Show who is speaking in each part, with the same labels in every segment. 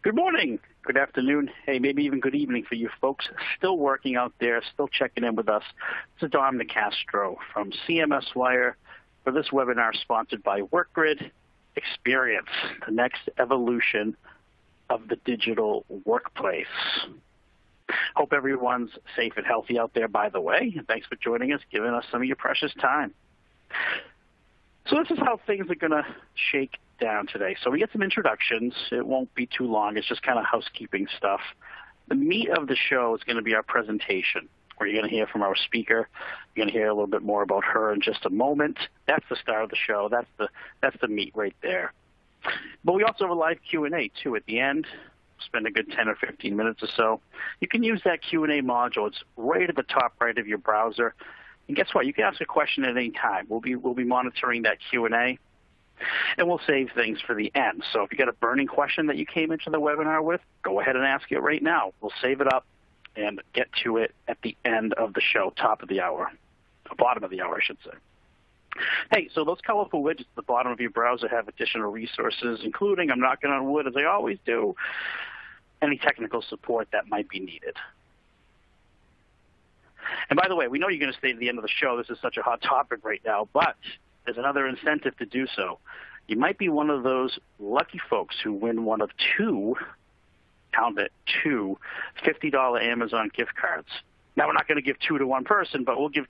Speaker 1: Good morning, good afternoon, hey, maybe even good evening for you folks still working out there, still checking in with us. This is Don DeCastro from CMS Wire for this webinar sponsored by Workgrid. Experience, the next evolution of the digital workplace. Hope everyone's safe and healthy out there, by the way, and thanks for joining us, giving us some of your precious time. So this is how things are going to shake down today. So we get some introductions. It won't be too long. It's just kind of housekeeping stuff. The meat of the show is going to be our presentation, where you're going to hear from our speaker. You're going to hear a little bit more about her in just a moment. That's the start of the show. That's the meat right there. But we also have a live Q&A, too, at the end. Spend a good 10 or 15 minutes or so. You can use that Q&A module. It's right at the top right of your browser. And guess what? You can ask a question at any time. We'll be monitoring that Q&A, and we'll save things for the end. So if you got a burning question that you came into the webinar with, go ahead and ask it right now. We'll save it up and get to it at the end of the show, top of the hour, bottom of the hour, I should say. Hey, so those colorful widgets at the bottom of your browser have additional resources, including, I'm knocking on wood as I always do, any technical support that might be needed. And by the way, we know you're going to stay to the end of the show. This is such a hot topic right now, but there's another incentive to do so. You might be one of those lucky folks who win one of two, count it, two $50 Amazon gift cards. Now, we're not going to give two to one person, but we'll give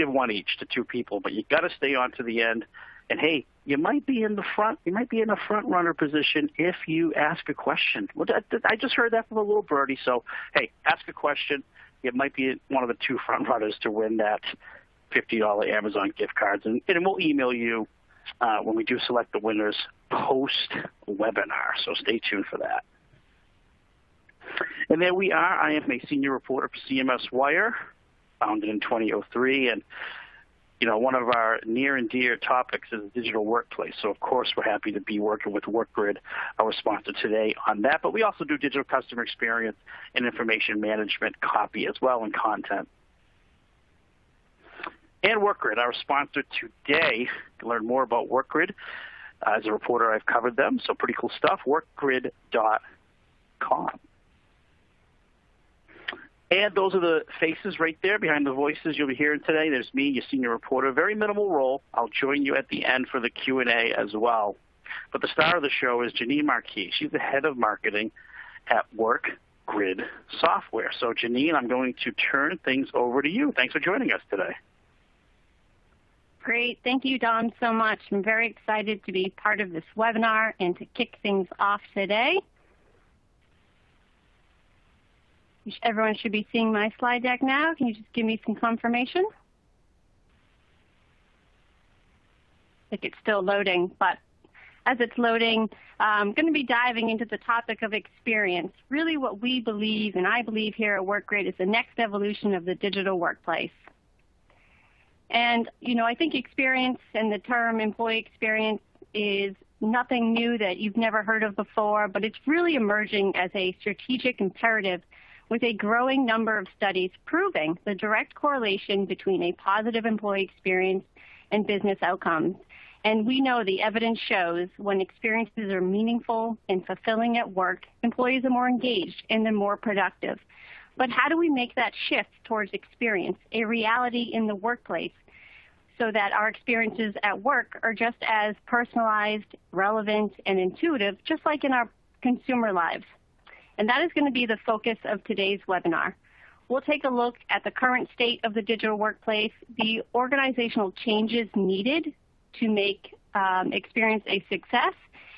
Speaker 1: one each to two people. But you got to stay on to the end. And hey, you might be in the front. You might be in a front runner position if you ask a question. Well, I just heard that from a little birdie. So hey, ask a question. It might be one of the two front runners to win that $50 Amazon gift cards, and we'll email you when we do select the winners post-webinar, so stay tuned for that. And there we are. I am a senior reporter for CMS Wire, founded in 2003, and one of our near and dear topics is the digital workplace. So, of course, we're happy to be working with Workgrid, our sponsor today, on that. But we also do digital customer experience and information management, copy as well, and content. And Workgrid, our sponsor today. To learn more about Workgrid, as a reporter, I've covered them, so pretty cool stuff. Workgrid.com. And those are the faces right there behind the voices you'll be hearing today. There's me, your senior reporter, very minimal role. I'll join you at the end for the Q&A as well. But the star of the show is Janine Marquis. She's the head of marketing at Workgrid Software. So, Janine, I'm going to turn things over to you. Thanks for joining us today.
Speaker 2: Great. Thank you, Don, so much. I'm very excited to be part of this webinar and to kick things off today. Everyone should be seeing my slide deck now. Can you just give me some confirmation? I think it's still loading, but as it's loading, I'm going to be diving into the topic of experience. Really what we believe, and I believe here at Workgrid, is the next evolution of the digital workplace. And, I think experience and the term employee experience is nothing new that you've never heard of before, but it's really emerging as a strategic imperative with a growing number of studies proving the direct correlation between a positive employee experience and business outcomes. And we know the evidence shows when experiences are meaningful and fulfilling at work, employees are more engaged and they're more productive. But how do we make that shift towards experience a reality in the workplace so that our experiences at work are just as personalized, relevant, and intuitive, just like in our consumer lives? And that is going to be the focus of today's webinar. We'll take a look at the current state of the digital workplace, the organizational changes needed to make experience a success,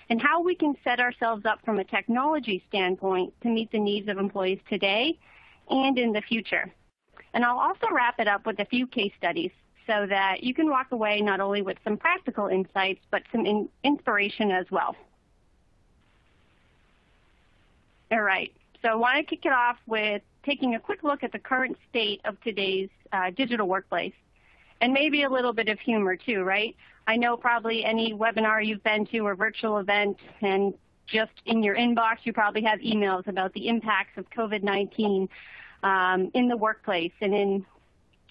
Speaker 2: and how we can set ourselves up from a technology standpoint to meet the needs of employees today and in the future. And I'll also wrap it up with a few case studies so that you can walk away not only with some practical insights, but some inspiration as well. All right, so I want to kick it off with taking a quick look at the current state of today's digital workplace, and maybe a little bit of humor too, right? I know probably any webinar you've been to or virtual event, and just in your inbox you probably have emails about the impacts of COVID-19 in the workplace and in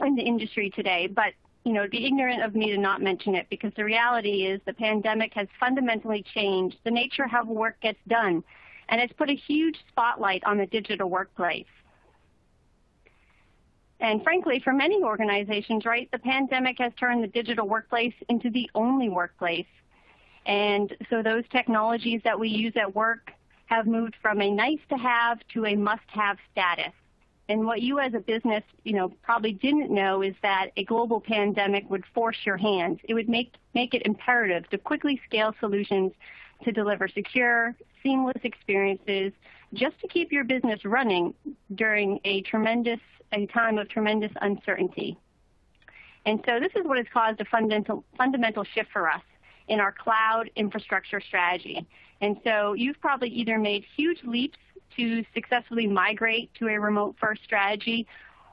Speaker 2: the industry today. But it'd be ignorant of me to not mention it, because the reality is the pandemic has fundamentally changed the nature of how work gets done. and it's put a huge spotlight on the digital workplace. And frankly, for many organizations, right, the pandemic has turned the digital workplace into the only workplace. And so those technologies that we use at work have moved from a nice-to-have to a must-have status. And what you as a business, probably didn't know is that a global pandemic would force your hand. It would make it imperative to quickly scale solutions to deliver secure, seamless experiences just to keep your business running during a time of tremendous uncertainty. And so this is what has caused a fundamental shift for us in our cloud infrastructure strategy. And so you've probably either made huge leaps to successfully migrate to a remote-first strategy,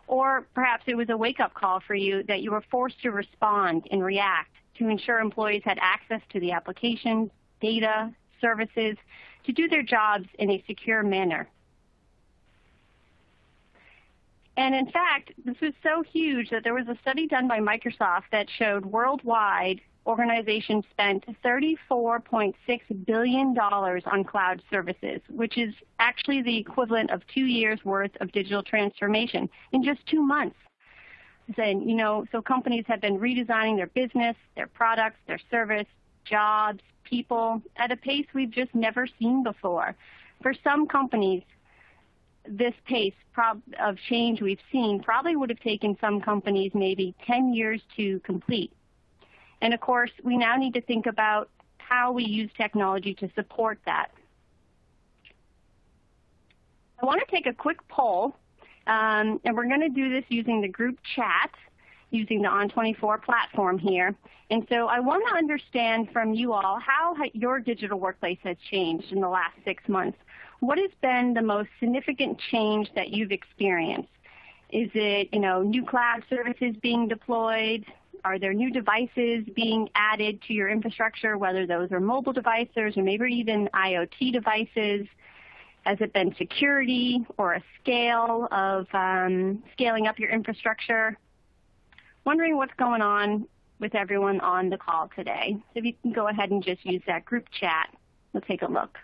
Speaker 2: or perhaps it was a wake-up call for you that you were forced to respond and react to ensure employees had access to the applications, data, services to do their jobs in a secure manner. And in fact, this was so huge that there was a study done by Microsoft that showed worldwide organizations spent $34.6 billion on cloud services, which is actually the equivalent of 2 years' worth of digital transformation in just 2 months. So companies have been redesigning their business, their products, their service, jobs, people at a pace we've just never seen before. For some companies, this pace of change we've seen probably would have taken some companies maybe 10 years to complete. And of course, we now need to think about how we use technology to support that. I want to take a quick poll, and we're going to do this using the group chat, using the On24 platform here. And so I want to understand from you all how your digital workplace has changed in the last 6 months. What has been the most significant change that you've experienced? Is it, new cloud services being deployed? Are there new devices being added to your infrastructure, whether those are mobile devices or maybe even IoT devices? Has it been security or a scale of scaling up your infrastructure? Wondering what's going on with everyone on the call today. So if you can go ahead and just use that group chat, we'll take a look.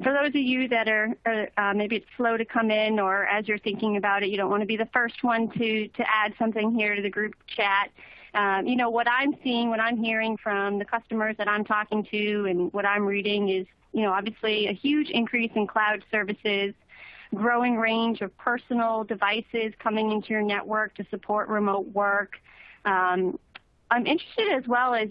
Speaker 2: For those of you that are maybe it's slow to come in, or as you're thinking about it, you don't want to be the first one to add something here to the group chat. What I'm seeing, what I'm hearing from the customers that I'm talking to and what I'm reading is, obviously a huge increase in cloud services, growing range of personal devices coming into your network to support remote work. I'm interested as well as,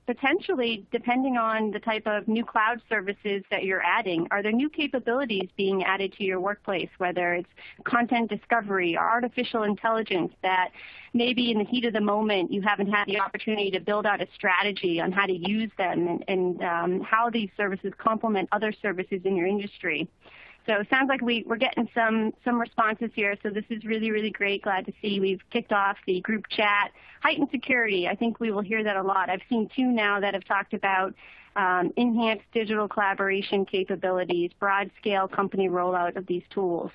Speaker 2: potentially depending on the type of new cloud services that you're adding, are there new capabilities being added to your workplace, whether it's content discovery or artificial intelligence that maybe in the heat of the moment you haven't had the opportunity to build out a strategy on how to use them and how these services complement other services in your industry. So it sounds like we're getting some responses here, so this is really, really great. Glad to see we've kicked off the group chat. Heightened security, I think we will hear that a lot. I've seen 2 now that have talked about enhanced digital collaboration capabilities, broad-scale company rollout of these tools.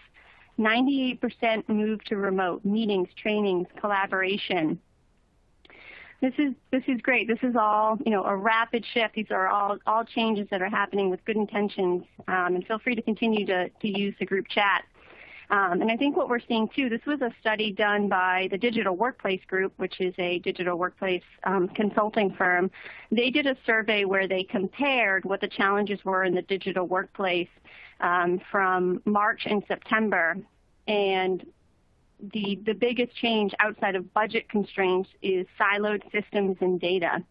Speaker 2: 98% move to remote, meetings, trainings, collaboration. This is great. This is all, a rapid shift. These are all changes that are happening with good intentions. And feel free to continue to use the group chat. And I think what we're seeing, too, this was a study done by the Digital Workplace Group, which is a digital workplace consulting firm. They did a survey where they compared what the challenges were in the digital workplace from March and September. And the biggest change outside of budget constraints is siloed systems and data.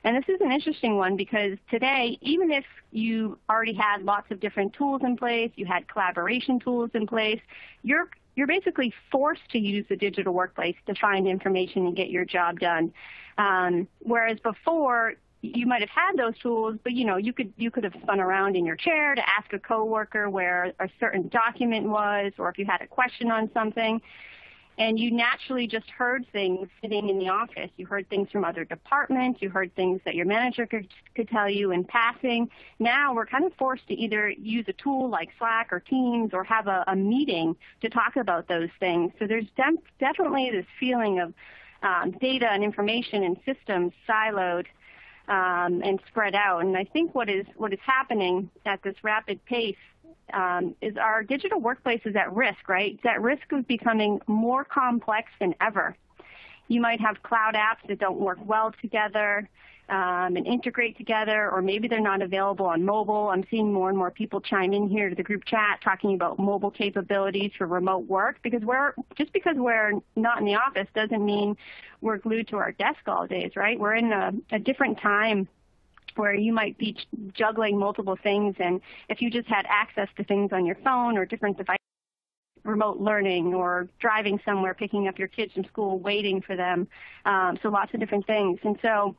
Speaker 2: And this is an interesting one because today, even if you already had lots of different tools in place, you had collaboration tools in place, you're basically forced to use the digital workplace to find information and get your job done. Whereas before, you might have had those tools, but you could have spun around in your chair to ask a coworker where a certain document was, or if you had a question on something. And you naturally just heard things sitting in the office. You heard things from other departments. You heard things that your manager could tell you in passing. Now we're kind of forced to either use a tool like Slack or Teams or have a meeting to talk about those things. So there's definitely this feeling of data and information and systems siloed and spread out. And I think what is happening at this rapid pace is our digital workplace is at risk, right? It's at risk of becoming more complex than ever. You might have cloud apps that don't work well together and integrate together, or maybe they're not available on mobile. I'm seeing more and more people chime in here to the group chat talking about mobile capabilities for remote work, because just because we're not in the office doesn't mean we're glued to our desk all days, right? We're in a different time where you might be juggling multiple things, and if you just had access to things on your phone or different devices, remote learning or driving somewhere, picking up your kids from school, waiting for them, so lots of different things. And so,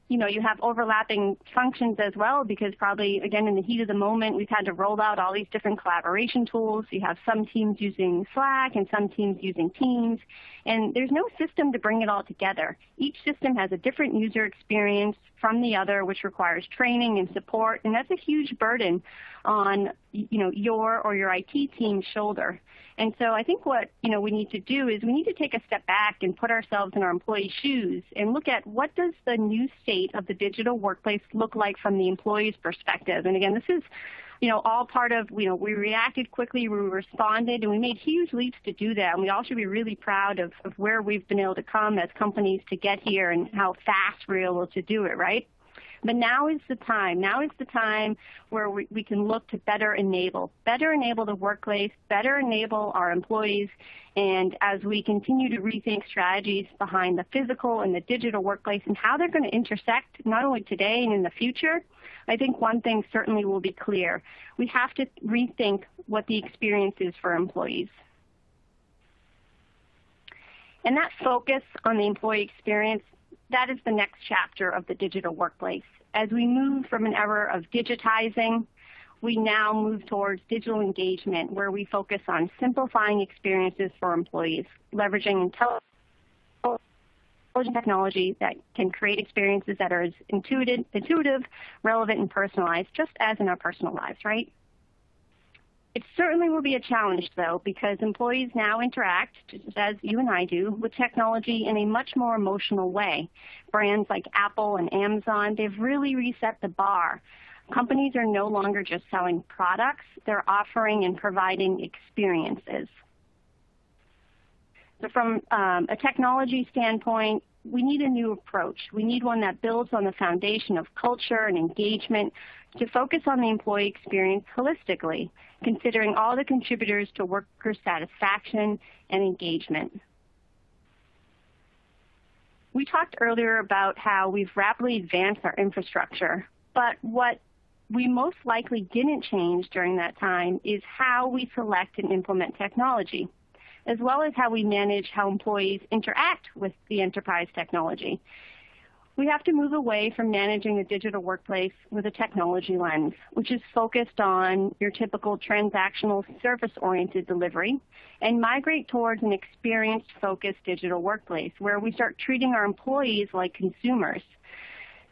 Speaker 2: you have overlapping functions as well, because probably, again, in the heat of the moment, we've had to roll out all these different collaboration tools. You have some teams using Slack and some teams using Teams, and there's no system to bring it all together. Each system has a different user experience from the other, which requires training and support, and that's a huge burden on your or your IT team's shoulder. And so I think what we need to do is we need to take a step back and put ourselves in our employees' shoes and look at what does the new state of the digital workplace look like from the employee's perspective. And again, this is all part of, we reacted quickly, we responded, and we made huge leaps to do that. And we all should be really proud of where we've been able to come as companies to get here and how fast we're able to do it, right? But now is the time. Now is the time where we can look to better enable the workplace, better enable our employees. And as we continue to rethink strategies behind the physical and the digital workplace and how they're going to intersect not only today and in the future, I think one thing certainly will be clear. We have to rethink what the experience is for employees. And that focus on the employee experience, that is the next chapter of the digital workplace. As we move from an era of digitizing, we now move towards digital engagement, where we focus on simplifying experiences for employees, leveraging intelligent technology that can create experiences that are as intuitive, relevant, and personalized, just as in our personal lives, right? It certainly will be a challenge, though, because employees now interact, just as you and I do, with technology in a much more emotional way. Brands like Apple and Amazon, they've really reset the bar. Companies are no longer just selling products, they're offering and providing experiences. So from a technology standpoint, we need a new approach. We need one that builds on the foundation of culture and engagement to focus on the employee experience holistically, considering all the contributors to worker satisfaction and engagement. We talked earlier about how we've rapidly advanced our infrastructure, but what we most likely didn't change during that time is how we select and implement technology, as well as how we manage how employees interact with the enterprise technology. We have to move away from managing the digital workplace with a technology lens, which is focused on your typical transactional service-oriented delivery, and migrate towards an experience-focused digital workplace where we start treating our employees like consumers.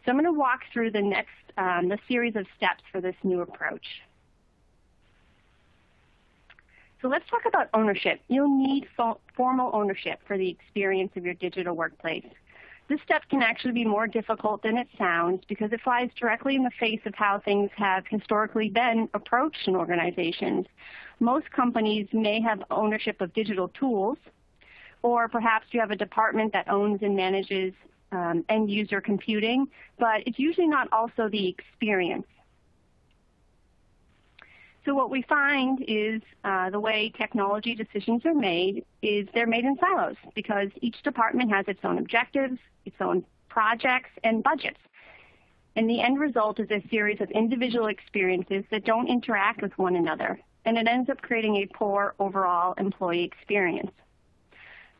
Speaker 2: So I'm going to walk through the series of steps for this new approach. So let's talk about ownership. You'll need formal ownership for the experience of your digital workplace. This step can actually be more difficult than it sounds because it flies directly in the face of how things have historically been approached in organizations. Most companies may have ownership of digital tools, or perhaps you have a department that owns and manages end-user computing, but it's usually not also the experience. So what we find is the way technology decisions are made is they're made in silos because each department has its own objectives, its own projects, and budgets. And the end result is a series of individual experiences that don't interact with one another, and it ends up creating a poor overall employee experience.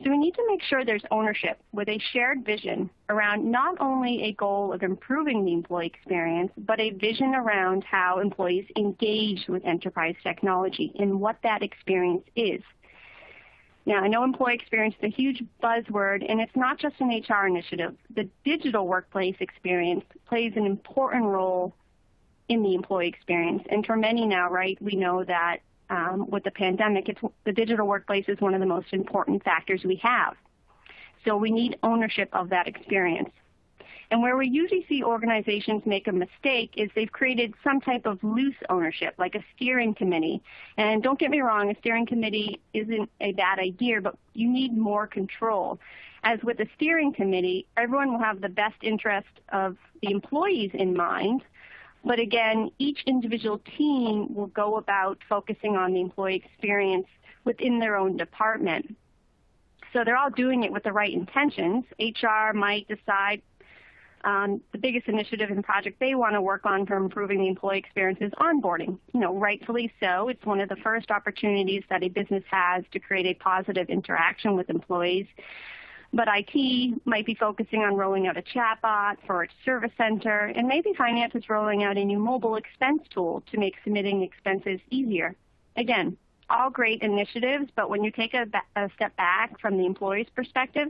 Speaker 2: So we need to make sure there's ownership with a shared vision around not only a goal of improving the employee experience, but a vision around how employees engage with enterprise technology and what that experience is. Now, I know employee experience is a huge buzzword, and it's not just an HR initiative. The digital workplace experience plays an important role in the employee experience. And for many now, right, we know that with the pandemic, the digital workplace is one of the most important factors we have. So we need ownership of that experience. And where we usually see organizations make a mistake is they've created some type of loose ownership, like a steering committee. And don't get me wrong, a steering committee isn't a bad idea, but you need more control. As with a steering committee, everyone will have the best interest of the employees in mind. But again, each individual team will go about focusing on the employee experience within their own department. So they're all doing it with the right intentions. HR might decide the biggest initiative and project they want to work on for improving the employee experience is onboarding. Rightfully so. It's one of the first opportunities that a business has to create a positive interaction with employees. But IT might be focusing on rolling out a chatbot for its service center, and maybe finance is rolling out a new mobile expense tool to make submitting expenses easier. Again, all great initiatives, but when you take a step back from the employee's perspective,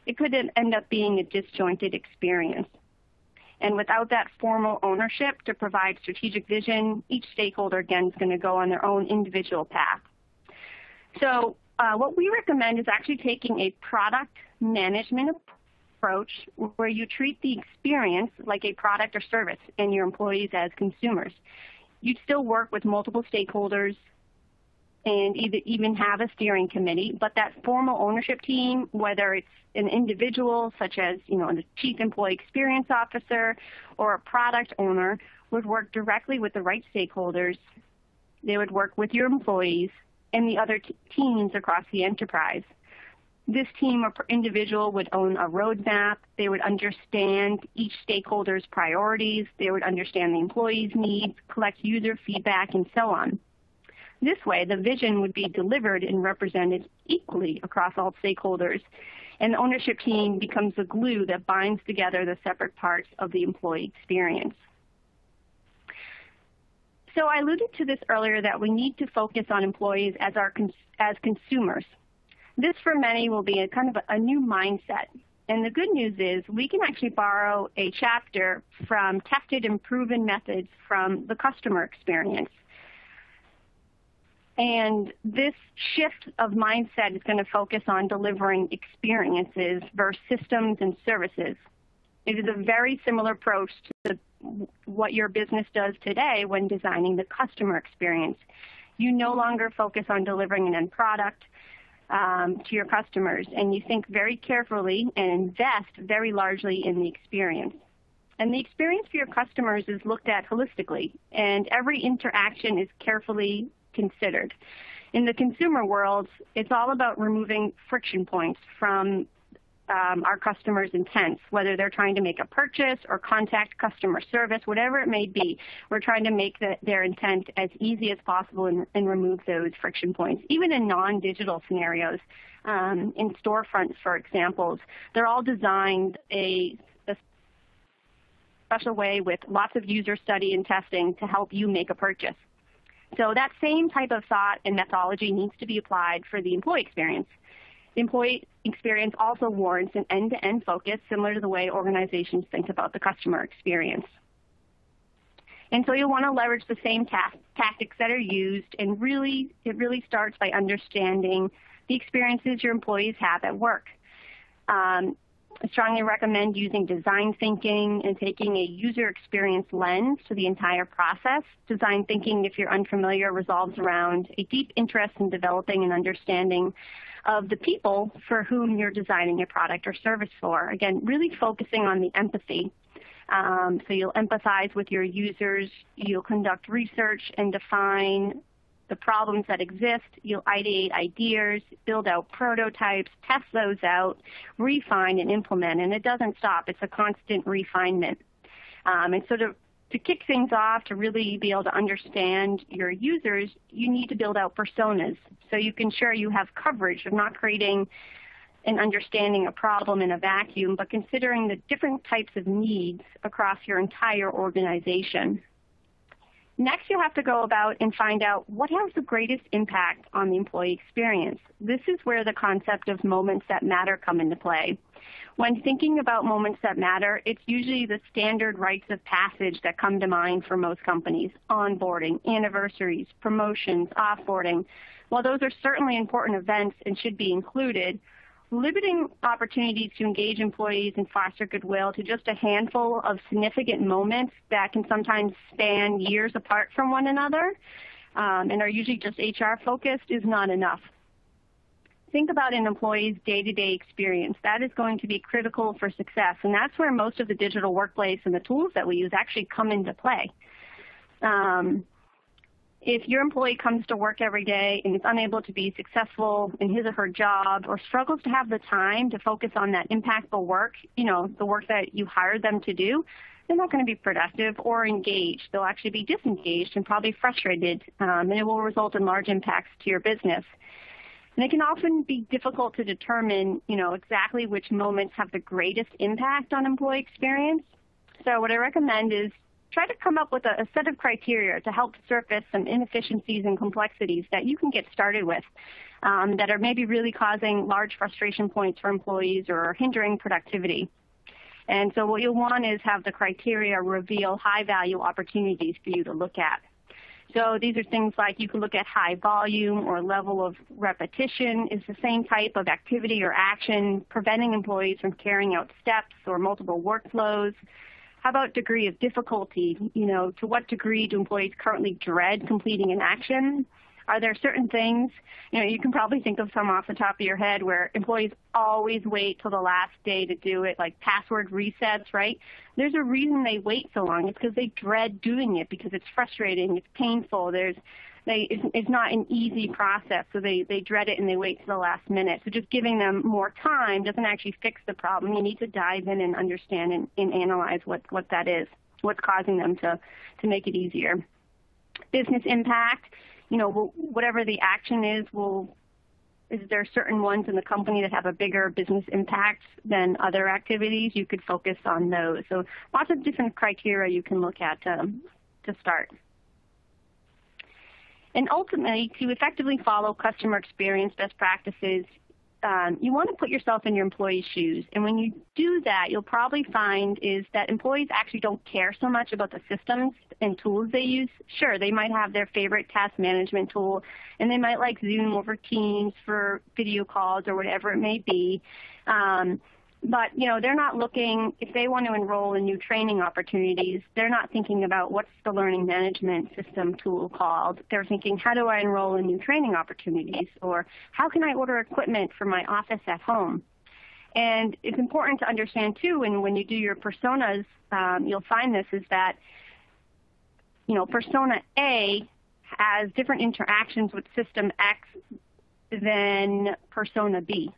Speaker 2: it could end up being a disjointed experience. And without that formal ownership to provide strategic vision, each stakeholder, again, is going to go on their own individual path. So what we recommend is actually taking a product management approach where you treat the experience like a product or service and your employees as consumers. You'd still work with multiple stakeholders and even have a steering committee, but that formal ownership team, whether it's an individual such as the chief employee experience officer or a product owner, would work directly with the right stakeholders. They would work with your employees and the other teams across the enterprise. This team or individual would own a roadmap. They would understand each stakeholder's priorities. They would understand the employee's needs, collect user feedback, and so on. This way, the vision would be delivered and represented equally across all stakeholders, and the ownership team becomes the glue that binds together the separate parts of the employee experience. So I alluded to this earlier that we need to focus on employees as consumers. This, for many, will be a kind of a new mindset. And the good news is we can actually borrow a chapter from tested and proven methods from the customer experience. And this shift of mindset is going to focus on delivering experiences versus systems and services. It is a very similar approach to what your business does today when designing the customer experience. You no longer focus on delivering an end product to your customers, and you think very carefully and invest very largely in the experience. And the experience for your customers is looked at holistically, and every interaction is carefully considered. In the consumer world, it's all about removing friction points from our customers' intents, whether they're trying to make a purchase or contact customer service, whatever it may be. We're trying to make their intent as easy as possible and remove those friction points. Even in non-digital scenarios, in storefronts, for examples, they're all designed a special way with lots of user study and testing to help you make a purchase. So that same type of thought and methodology needs to be applied for the employee experience. The employee experience also warrants an end-to-end focus, similar to the way organizations think about the customer experience. And so you'll want to leverage the same tactics that are used, and it really starts by understanding the experiences your employees have at work. I strongly recommend using design thinking and taking a user experience lens to the entire process. Design thinking, if you're unfamiliar, revolves around a deep interest in developing an understanding of the people for whom you're designing a product or service for. Again, really focusing on the empathy. So you'll empathize with your users, you'll conduct research and define the problems that exist, you'll ideate ideas, build out prototypes, test those out, refine and implement, and it doesn't stop. It's a constant refinement. And so to kick things off, to really be able to understand your users, you need to build out personas so you can ensure you have coverage of not creating and understanding a problem in a vacuum, but considering the different types of needs across your entire organization. Next, you'll have to go about and find out what has the greatest impact on the employee experience. This is where the concept of moments that matter come into play. When thinking about moments that matter, it's usually the standard rites of passage that come to mind for most companies: onboarding, anniversaries, promotions, offboarding. While those are certainly important events and should be included, limiting opportunities to engage employees and foster goodwill to just a handful of significant moments that can sometimes span years apart from one another and are usually just HR focused is not enough. Think about an employee's day-to-day experience. That is going to be critical for success, and that's where most of the digital workplace and the tools that we use actually come into play. If your employee comes to work every day and is unable to be successful in his or her job or struggles to have the time to focus on that impactful work, the work that you hired them to do, they're not going to be productive or engaged. They'll actually be disengaged and probably frustrated, and it will result in large impacts to your business. And it can often be difficult to determine, exactly which moments have the greatest impact on employee experience. So what I recommend is try to come up with a set of criteria to help surface some inefficiencies and complexities that you can get started with that are maybe really causing large frustration points for employees or hindering productivity. And so what you'll want is have the criteria reveal high-value opportunities for you to look at. So these are things like you can look at high volume or level of repetition. Is the same type of activity or action preventing employees from carrying out steps or multiple workflows? How about degree of difficulty? To what degree do employees currently dread completing an action? Are there certain things, you can probably think of some off the top of your head where employees always wait till the last day to do it, like password resets, right? There's a reason they wait so long. It's because they dread doing it because it's frustrating, it's painful, it's not an easy process, so they dread it and they wait till the last minute. So just giving them more time doesn't actually fix the problem. You need to dive in and understand and analyze what that is, what's causing them to make it easier. Business impact, whatever the action is there certain ones in the company that have a bigger business impact than other activities? You could focus on those. So lots of different criteria you can look at to start. And ultimately, to effectively follow customer experience best practices, you want to put yourself in your employee's shoes. And when you do that, you'll probably find is that employees actually don't care so much about the systems and tools they use. Sure, they might have their favorite task management tool, and they might like Zoom over Teams for video calls or whatever it may be. But, they're not looking, if they want to enroll in new training opportunities, they're not thinking about what's the learning management system tool called. They're thinking, how do I enroll in new training opportunities? Or how can I order equipment for my office at home? And it's important to understand, too, and when you do your personas, you'll find this, is that, persona A has different interactions with system X than persona B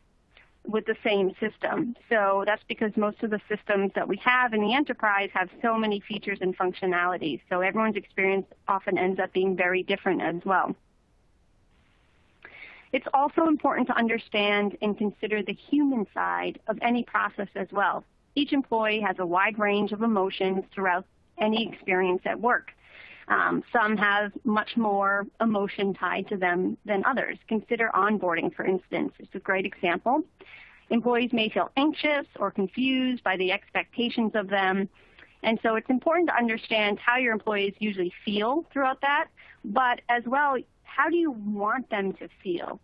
Speaker 2: with the same system. So that's because most of the systems that we have in the enterprise have so many features and functionalities. So everyone's experience often ends up being very different as well. It's also important to understand and consider the human side of any process as well. Each employee has a wide range of emotions throughout any experience at work. Some have much more emotion tied to them than others. Consider onboarding, for instance. It's a great example. Employees may feel anxious or confused by the expectations of them. And so it's important to understand how your employees usually feel throughout that, but as well, how do you want them to feel?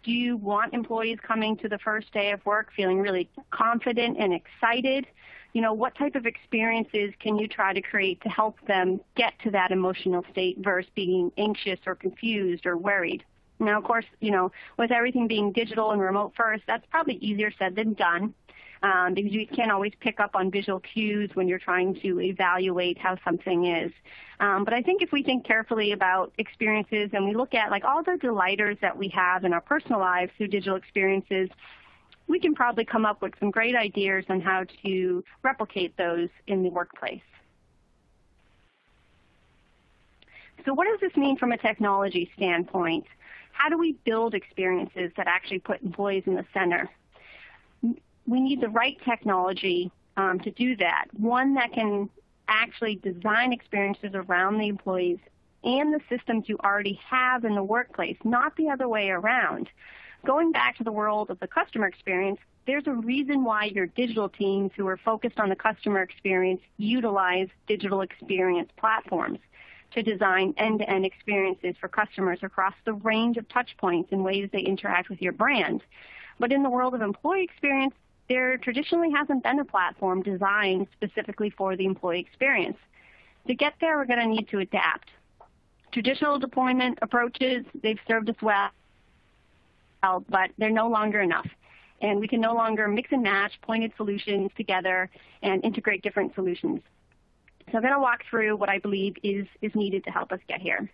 Speaker 2: Do you want employees coming to the first day of work feeling really confident and excited? What type of experiences can you try to create to help them get to that emotional state versus being anxious or confused or worried? Now, of course, with everything being digital and remote first, that's probably easier said than done because you can't always pick up on visual cues when you're trying to evaluate how something is. But I think if we think carefully about experiences and we look at all the delighters that we have in our personal lives through digital experiences, we can probably come up with some great ideas on how to replicate those in the workplace. So what does this mean from a technology standpoint? How do we build experiences that actually put employees in the center? We need the right technology to do that, one that can actually design experiences around the employees and the systems you already have in the workplace, not the other way around. Going back to the world of the customer experience, there's a reason why your digital teams who are focused on the customer experience utilize digital experience platforms to design end-to-end experiences for customers across the range of touch points and ways they interact with your brand. But in the world of employee experience, there traditionally hasn't been a platform designed specifically for the employee experience. To get there, we're going to need to adapt. Traditional deployment approaches, they've served us well, but they're no longer enough. And we can no longer mix and match pointed solutions together and integrate different solutions. So I'm going to walk through what I believe is needed to help us get here.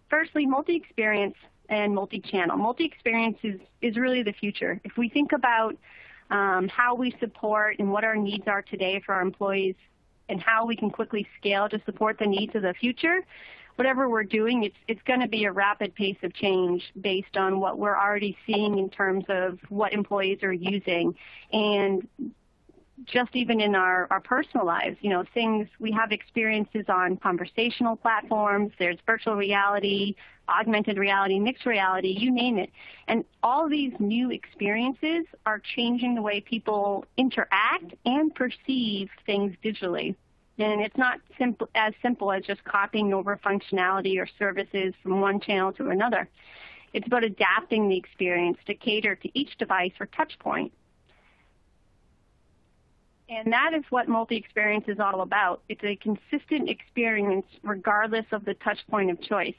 Speaker 2: Firstly, multi-experience and multi-channel. Multi-experience is really the future. If we think about how we support and what our needs are today for our employees and how we can quickly scale to support the needs of the future, whatever we're doing, it's going to be a rapid pace of change based on what we're already seeing in terms of what employees are using. And just even in our personal lives, things, we have experiences on conversational platforms, there's virtual reality, augmented reality, mixed reality, you name it. And all these new experiences are changing the way people interact and perceive things digitally. And it's not as simple as just copying over functionality or services from one channel to another. It's about adapting the experience to cater to each device or touch point. And that is what multi-experience is all about. It's a consistent experience regardless of the touch point of choice.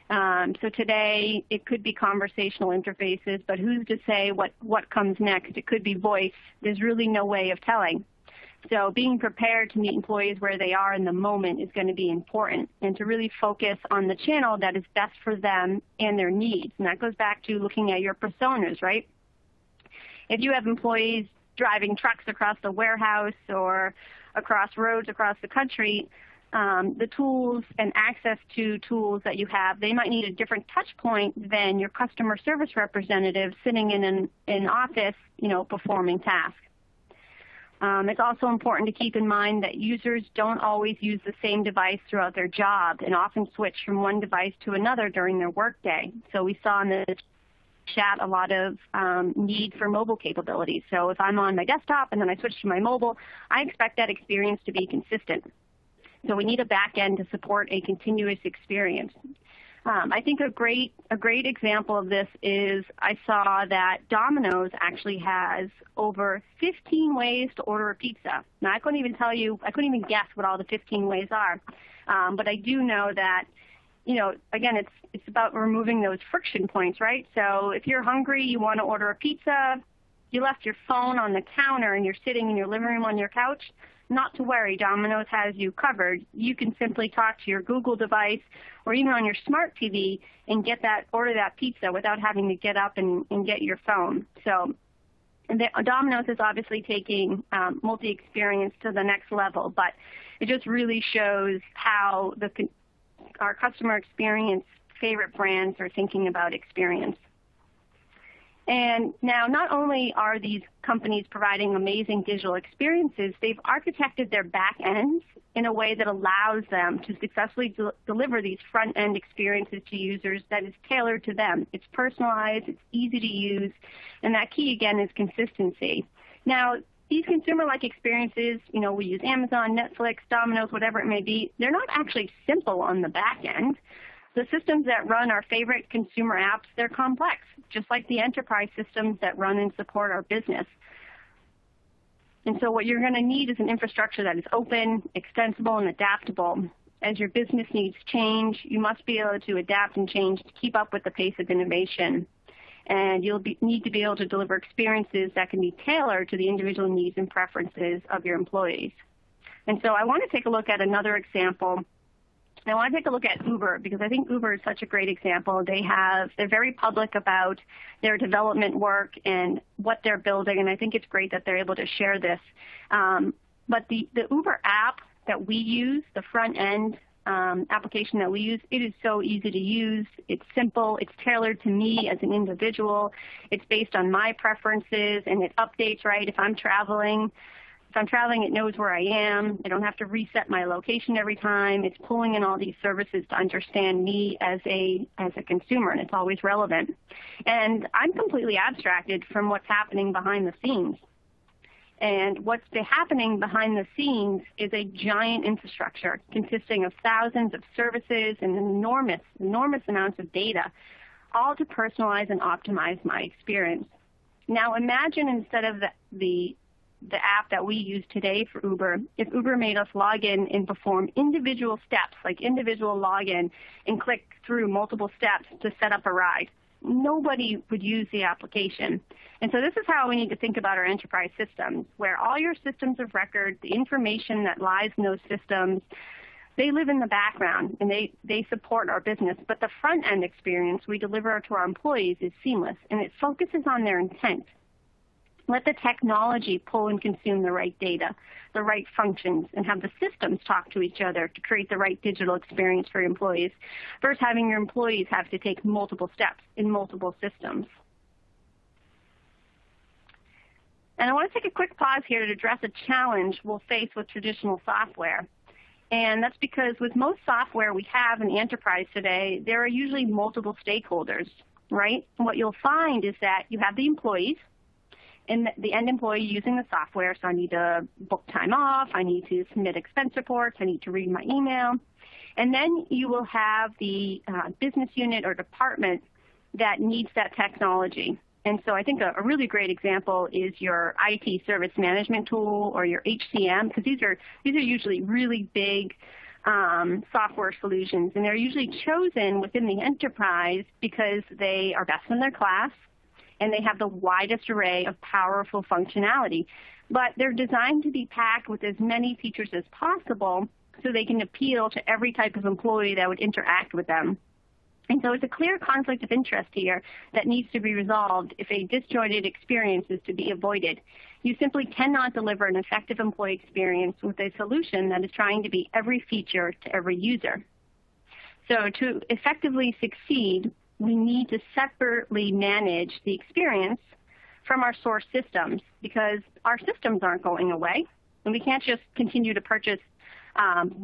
Speaker 2: So today, it could be conversational interfaces, but who's to say what comes next? It could be voice. There's really no way of telling. So being prepared to meet employees where they are in the moment is going to be important, and to really focus on the channel that is best for them and their needs. And that goes back to looking at your personas, right? If you have employees driving trucks across the warehouse or across roads across the country, the tools and access to tools that you have, they might need a different touch point than your customer service representative sitting in an office, performing tasks. It's also important to keep in mind that users don't always use the same device throughout their job and often switch from one device to another during their workday. So we saw in the chat a lot of need for mobile capabilities. So if I'm on my desktop and then I switch to my mobile, I expect that experience to be consistent. So we need a back end to support a continuous experience. I think a great example of this is I saw that Domino's actually has over 15 ways to order a pizza. Now I couldn't even guess what all the 15 ways are. But I do know that, again, it's about removing those friction points, right? So if you're hungry, you want to order a pizza, you left your phone on the counter and you're sitting in your living room on your couch, not to worry, Domino's has you covered. You can simply talk to your Google device or even on your smart TV and order that pizza without having to get up and get your phone. So Domino's is obviously taking multi-experience to the next level, but it just really shows how our customer experience favorite brands are thinking about experience. And now not only are these companies providing amazing digital experiences, they've architected their back ends in a way that allows them to successfully deliver these front-end experiences to users that is tailored to them. It's personalized, it's easy to use, and that key, again, is consistency. Now, these consumer-like experiences, we use Amazon, Netflix, Domino's, whatever it may be, they're not actually simple on the back end. The systems that run our favorite consumer apps, they're complex, just like the enterprise systems that run and support our business. And so what you're going to need is an infrastructure that is open, extensible, and adaptable. As your business needs change, you must be able to adapt and change to keep up with the pace of innovation. And you'll need to be able to deliver experiences that can be tailored to the individual needs and preferences of your employees. And so I want to take a look at another example. I want to take a look at Uber because I think Uber is such a great example. They're very public about their development work and what they're building, and I think it's great that they're able to share this. But the Uber app that we use, the front end application that we use, it is so easy to use. It's simple. It's tailored to me as an individual. It's based on my preferences, and it updates, right? If I'm traveling, it knows where I am. I don't have to reset my location every time. It's pulling in all these services to understand me as a consumer, and it's always relevant. And I'm completely abstracted from what's happening behind the scenes. And what's happening behind the scenes is a giant infrastructure consisting of thousands of services and enormous amounts of data, all to personalize and optimize my experience. Now imagine instead of the app that we use today for Uber, if Uber made us log in and perform individual steps, like individual login, and click through multiple steps to set up a ride. Nobody would use the application. And so this is how we need to think about our enterprise systems, where all your systems of record, the information that lies in those systems, they live in the background and they support our business. But the front-end experience we deliver to our employees is seamless, and it focuses on their intent. Let the technology pull and consume the right data, the right functions, and have the systems talk to each other to create the right digital experience for your employees, versus having your employees have to take multiple steps in multiple systems. And I want to take a quick pause here to address a challenge we'll face with traditional software. And that's because with most software we have in the enterprise today, there are usually multiple stakeholders, right? And what you'll find is that you have the employees, and the end employee using the software, so I need to book time off, I need to submit expense reports, I need to read my email. And then you will have the business unit or department that needs that technology. And so I think a really great example is your IT service management tool or your HCM, because these are usually really big software solutions, and they're usually chosen within the enterprise because they are best in their class, and they have the widest array of powerful functionality. But they're designed to be packed with as many features as possible so they can appeal to every type of employee that would interact with them. And so it's a clear conflict of interest here that needs to be resolved if a disjointed experience is to be avoided. You simply cannot deliver an effective employee experience with a solution that is trying to be every feature to every user. So to effectively succeed, we need to separately manage the experience from our source systems, because our systems aren't going away, and we can't just continue to purchase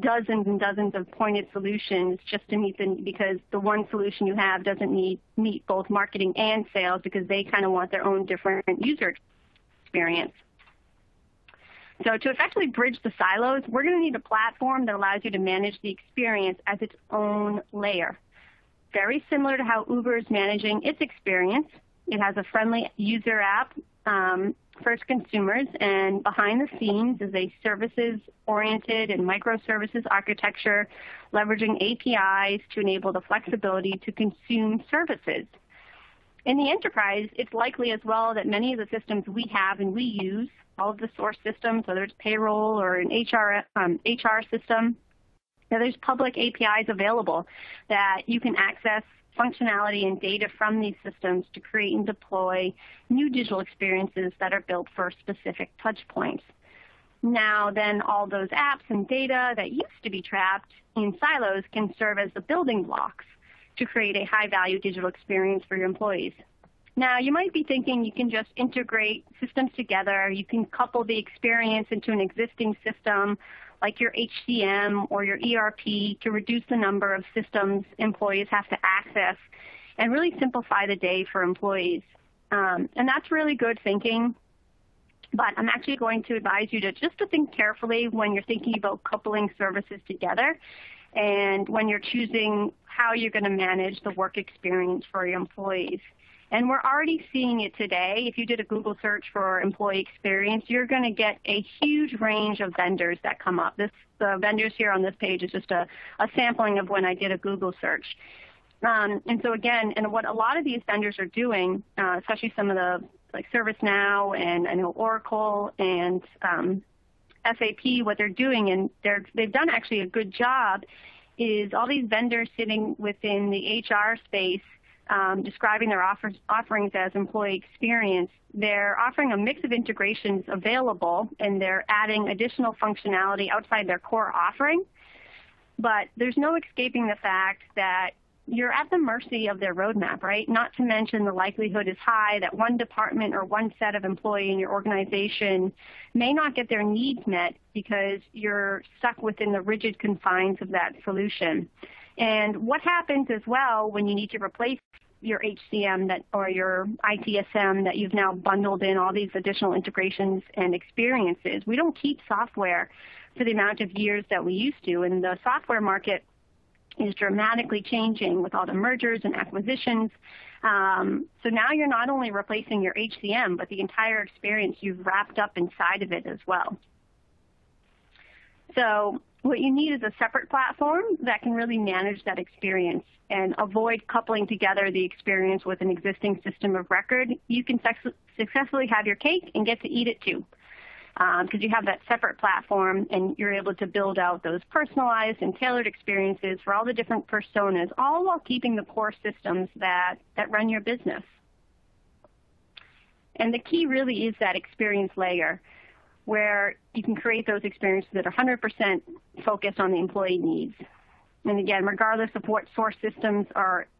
Speaker 2: dozens and dozens of pointed solutions just to meet because the one solution you have doesn't meet both marketing and sales, because they kind of want their own different user experience. So to effectively bridge the silos, we're going to need a platform that allows you to manage the experience as its own layer. Very similar to how Uber is managing its experience. It has a friendly user app for its consumers, and behind the scenes is a services-oriented and microservices architecture leveraging APIs to enable the flexibility to consume services. In the enterprise, it's likely as well that many of the systems we have and we use, all of the source systems, whether it's payroll or an HR system, there's public APIs available that you can access functionality and data from these systems to create and deploy new digital experiences that are built for specific touch points. Now then, all those apps and data that used to be trapped in silos can serve as the building blocks to create a high-value digital experience for your employees. Now, you might be thinking you can just integrate systems together. You can couple the experience into an existing system like your HCM or your ERP to reduce the number of systems employees have to access and really simplify the day for employees. And that's really good thinking. But I'm actually going to advise you to think carefully when you're thinking about coupling services together and when you're choosing how you're going to manage the work experience for your employees. And we're already seeing it today. If you did a Google search for employee experience, you're going to get a huge range of vendors that come up. The vendors here on this page is just a sampling of when I did a Google search. And so again, and what a lot of these vendors are doing, especially some of the like ServiceNow and I know Oracle and SAP, what they're doing, and they've done actually a good job, is all these vendors sitting within the HR space describing their offerings as employee experience. They're offering a mix of integrations available, and they're adding additional functionality outside their core offering. But there's no escaping the fact that you're at the mercy of their roadmap, right? Not to mention the likelihood is high that one department or one set of employee in your organization may not get their needs met because you're stuck within the rigid confines of that solution. And what happens as well when you need to replace your HCM or your ITSM that you've now bundled in all these additional integrations and experiences? We don't keep software for the amount of years that we used to. In the software market, is dramatically changing with all the mergers and acquisitions. So now you're not only replacing your HCM, but the entire experience you've wrapped up inside of it as well. So what you need is a separate platform that can really manage that experience and avoid coupling together the experience with an existing system of record. You can successfully have your cake and get to eat it too, because you have that separate platform and you're able to build out those personalized and tailored experiences for all the different personas, all while keeping the core systems that run your business. And the key really is that experience layer, where you can create those experiences that are 100% focused on the employee needs. And again, regardless of what source systems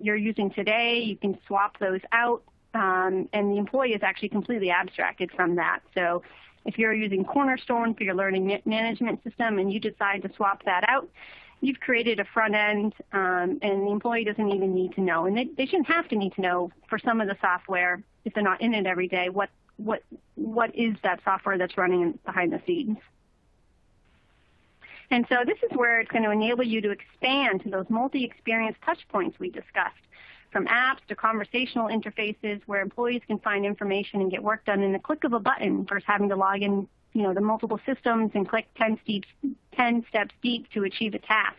Speaker 2: you're using today, you can swap those out, and the employee is actually completely abstracted from that. So if you're using Cornerstone for your learning management system and you decide to swap that out, you've created a front end, and the employee doesn't even need to know. And they shouldn't have to need to know for some of the software, if they're not in it every day, what is that software that's running behind the scenes. And so this is where it's going to enable you to expand to those multi-experience touch points we discussed, from apps to conversational interfaces where employees can find information and get work done in the click of a button versus having to log in, the multiple systems and click 10 steps deep to achieve a task.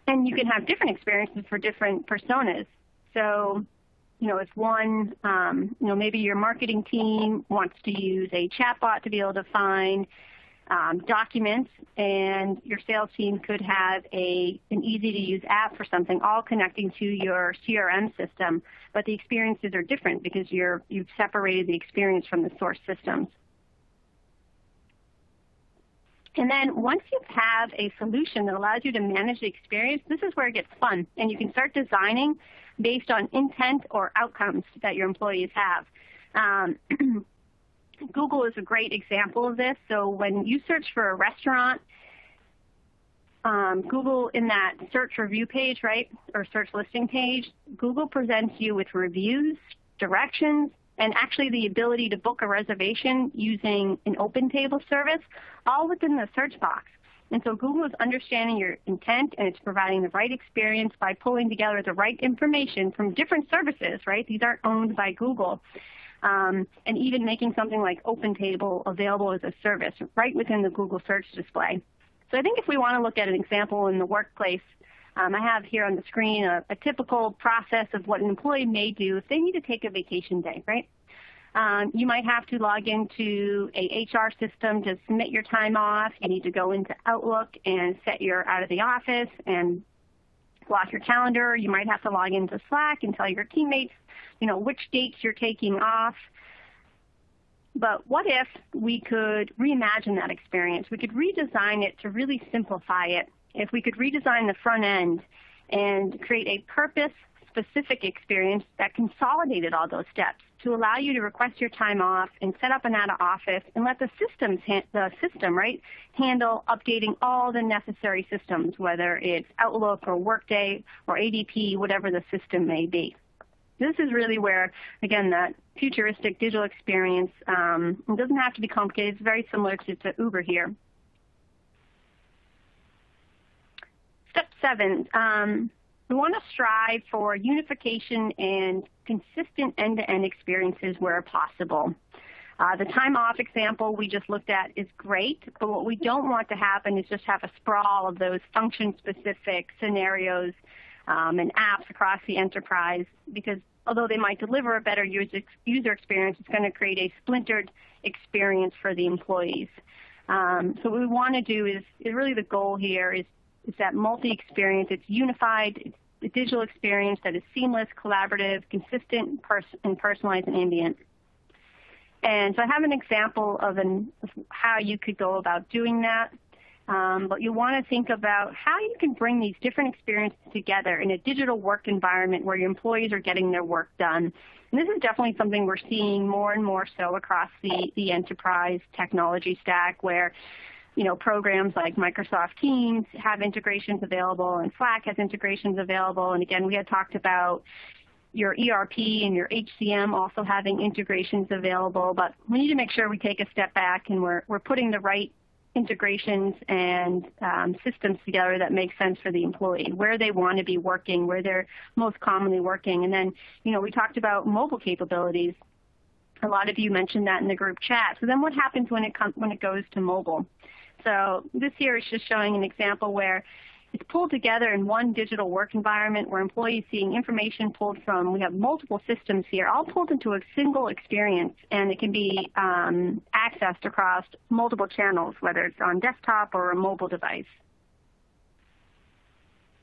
Speaker 2: And you can have different experiences for different personas. So, if one, maybe your marketing team wants to use a chatbot to be able to find documents, and your sales team could have an easy-to-use app for something, all connecting to your CRM system, but the experiences are different because you've separated the experience from the source systems. And then once you have a solution that allows you to manage the experience, this is where it gets fun, and you can start designing based on intent or outcomes that your employees have. Google is a great example of this. So when you search for a restaurant, Google, in that search review page, right, or search listing page, Google presents you with reviews, directions, and actually the ability to book a reservation using an open table service, all within the search box. And so Google is understanding your intent, and it's providing the right experience by pulling together the right information from different services, right? These aren't owned by Google. And even making something like open table available as a service right within the Google search display. So I think if we want to look at an example in the workplace, I have here on the screen a typical process of what an employee may do if they need to take a vacation day, right? You might have to log into a HR system to submit your time off. You need to go into Outlook and set your out of the office and block your calendar. You might have to log into Slack and tell your teammates, which dates you're taking off. But what if we could reimagine that experience? We could redesign it to really simplify it. If we could redesign the front end and create a purpose-specific experience that consolidated all those steps to allow you to request your time off and set up an out-of-office and let the system, handle updating all the necessary systems, whether it's Outlook or Workday or ADP, whatever the system may be. This is really where, again, that futuristic digital experience, it doesn't have to be complicated. It's very similar to Uber here. Step 7, we want to strive for unification and consistent end-to-end experiences where possible. The time off example we just looked at is great, but what we don't want to happen is just have a sprawl of those function-specific scenarios and apps across the enterprise, because although they might deliver a better user experience, it's going to create a splintered experience for the employees. So what we want to do is really the goal here is that multi-experience. It's unified. It's a digital experience that is seamless, collaborative, consistent, and personalized and ambient. And so I have an example of how you could go about doing that. But you want to think about how you can bring these different experiences together in a digital work environment where your employees are getting their work done. And this is definitely something we're seeing more and more so across the enterprise technology stack, where programs like Microsoft Teams have integrations available and Slack has integrations available. And again, we had talked about your ERP and your HCM also having integrations available, but we need to make sure we take a step back and we're putting the right integrations and systems together that make sense for the employee, where they want to be working, where they're most commonly working. And then, we talked about mobile capabilities. A lot of you mentioned that in the group chat. So then what happens when it goes to mobile? So this here is just showing an example where it's pulled together in one digital work environment where employees seeing information pulled from, we have multiple systems here, all pulled into a single experience, and it can be accessed across multiple channels, whether it's on desktop or a mobile device.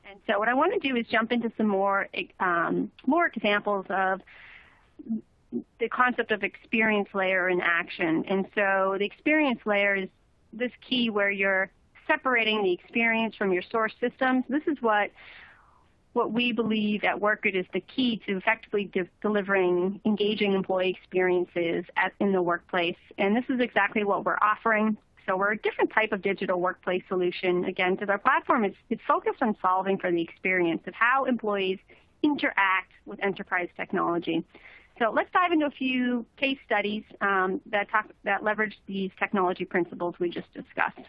Speaker 2: And so what I want to do is jump into some more examples of the concept of experience layer in action. And so the experience layer is this key where you're separating the experience from your source systems. This is what we believe at Workgrid is the key to effectively delivering engaging employee experiences in the workplace. And this is exactly what we're offering. So we're a different type of digital workplace solution, again, because our platform is focused on solving for the experience of how employees interact with enterprise technology. So let's dive into a few case studies that leverage these technology principles we just discussed.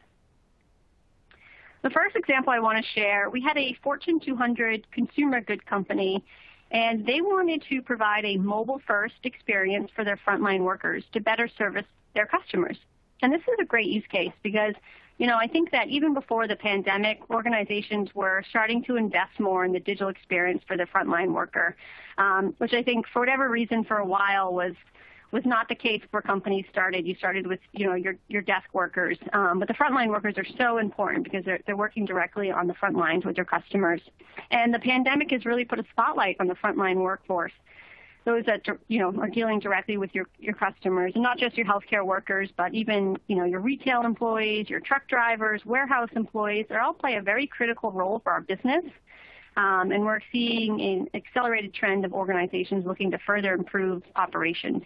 Speaker 2: The first example I want to share, we had a Fortune 200 consumer good company, and they wanted to provide a mobile-first experience for their frontline workers to better service their customers. And this is a great use case because, I think that even before the pandemic, organizations were starting to invest more in the digital experience for the frontline worker, which I think for whatever reason for a while was not the case where companies started. You started with, your desk workers, but the frontline workers are so important because they're working directly on the front lines with their customers. And the pandemic has really put a spotlight on the frontline workforce, those that, are dealing directly with your customers, and not just your healthcare workers, but even, your retail employees, your truck drivers, warehouse employees. They all play a very critical role for our business. And we're seeing an accelerated trend of organizations looking to further improve operations.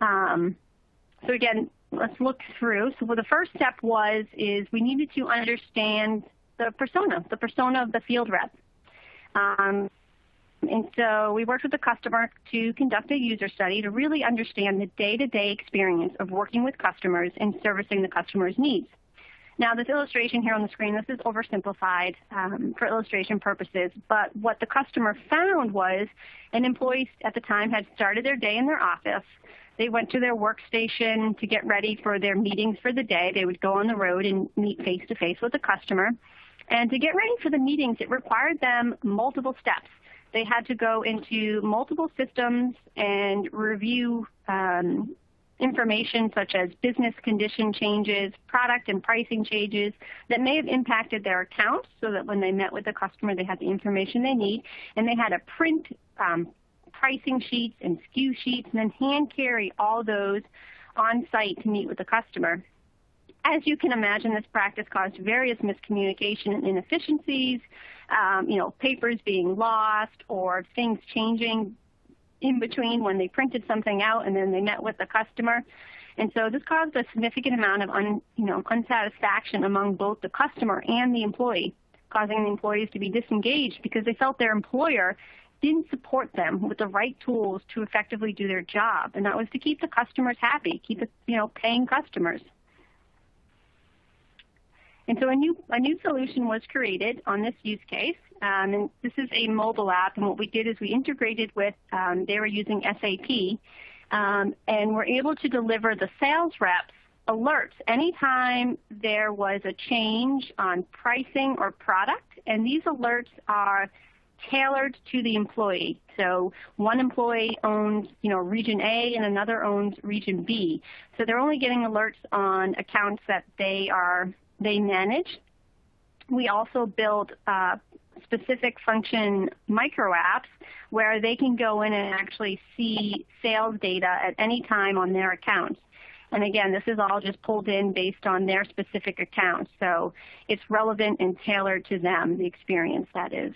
Speaker 2: So again, let's look through. So the first step is we needed to understand the persona of the field rep. And so we worked with the customer to conduct a user study to really understand the day-to-day experience of working with customers and servicing the customer's needs. Now, this illustration here on the screen, this is oversimplified for illustration purposes, but what the customer found was an employee at the time had started their day in their office. They went to their workstation to get ready for their meetings for the day. They would go on the road and meet face-to-face with the customer. And to get ready for the meetings, it required them multiple steps. They had to go into multiple systems and review information such as business condition changes, product and pricing changes that may have impacted their accounts so that when they met with the customer, they had the information they need. And they had to print pricing sheets and SKU sheets and then hand carry all those on site to meet with the customer. As you can imagine, this practice caused various miscommunication and inefficiencies, papers being lost or things changing in between when they printed something out and then they met with the customer. And so this caused a significant amount of unsatisfaction among both the customer and the employee, causing the employees to be disengaged because they felt their employer didn't support them with the right tools to effectively do their job. And that was to keep the customers happy, keep paying customers. And so a new solution was created on this use case. And this is a mobile app. And what we did is we integrated with, they were using SAP, and we're able to deliver the sales reps alerts anytime there was a change on pricing or product. And these alerts are tailored to the employee. So one employee owns, region A and another owns region B. So they're only getting alerts on accounts that they manage. We also build specific function micro apps where they can go in and actually see sales data at any time on their accounts. And again, this is all just pulled in based on their specific accounts. So it's relevant and tailored to them, the experience that is.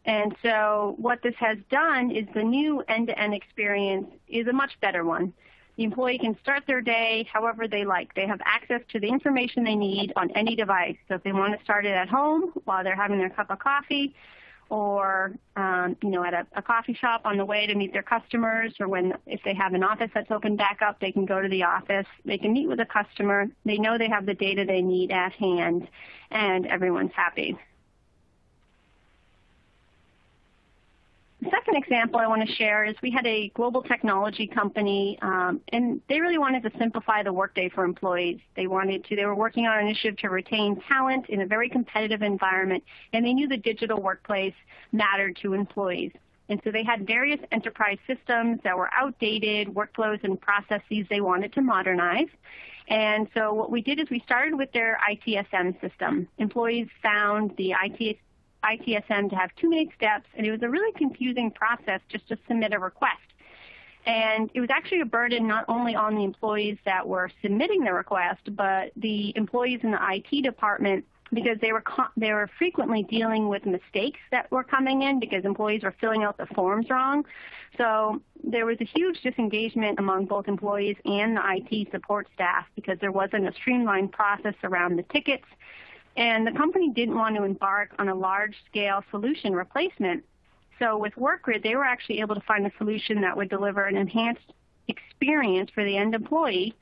Speaker 2: And so what this has done is the new end-to-end experience is a much better one. The employee can start their day however they like. They have access to the information they need on any device. So if they want to start it at home while they're having their cup of coffee, or at a coffee shop on the way to meet their customers, or if they have an office that's opened back up, they can go to the office, they can meet with a customer, they know they have the data they need at hand, and everyone's happy. The second example I want to share is we had a global technology company, and they really wanted to simplify the workday for employees. They were working on an initiative to retain talent in a very competitive environment, and they knew the digital workplace mattered to employees. And so they had various enterprise systems that were outdated, workflows and processes they wanted to modernize. And so what we did is we started with their ITSM system. Employees found the ITSM to have too many steps, and it was a really confusing process just to submit a request. And it was actually a burden not only on the employees that were submitting the request, but the employees in the IT department, because they were frequently dealing with mistakes that were coming in because employees were filling out the forms wrong. So there was a huge disengagement among both employees and the IT support staff because there wasn't a streamlined process around the tickets. And the company didn't want to embark on a large-scale solution replacement. So with Workgrid, they were actually able to find a solution that would deliver an enhanced experience for the end employee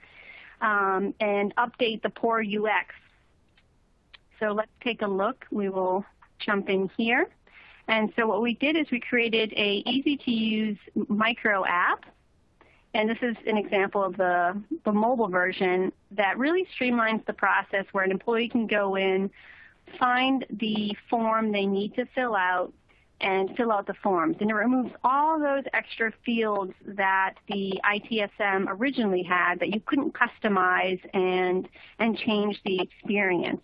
Speaker 2: and update the poor UX. So let's take a look. We will jump in here. And so what we did is we created a easy-to-use micro app. And this is an example of the mobile version that really streamlines the process where an employee can go in, find the form they need to fill out, and fill out the forms. And it removes all those extra fields that the ITSM originally had that you couldn't customize and change the experience.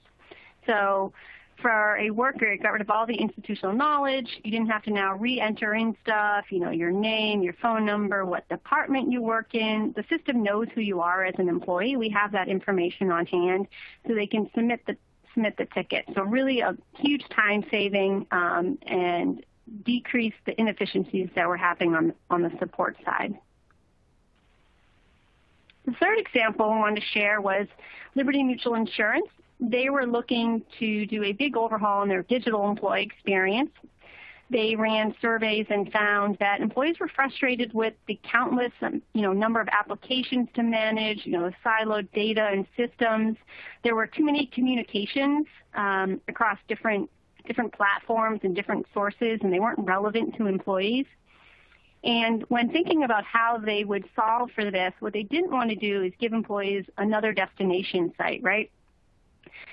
Speaker 2: So for a worker, it got rid of all the institutional knowledge. You didn't have to now re-enter in stuff, your name, your phone number, what department you work in. The system knows who you are as an employee. We have that information on hand so they can submit the ticket. So really a huge time saving and decrease the inefficiencies that were happening on the support side. The third example I wanted to share was Liberty Mutual Insurance. They were looking to do a big overhaul in their digital employee experience. They ran surveys and found that employees were frustrated with the countless, number of applications to manage, the siloed data and systems. There were too many communications across different platforms and different sources, and they weren't relevant to employees. And when thinking about how they would solve for this, what they didn't want to do is give employees another destination site, right?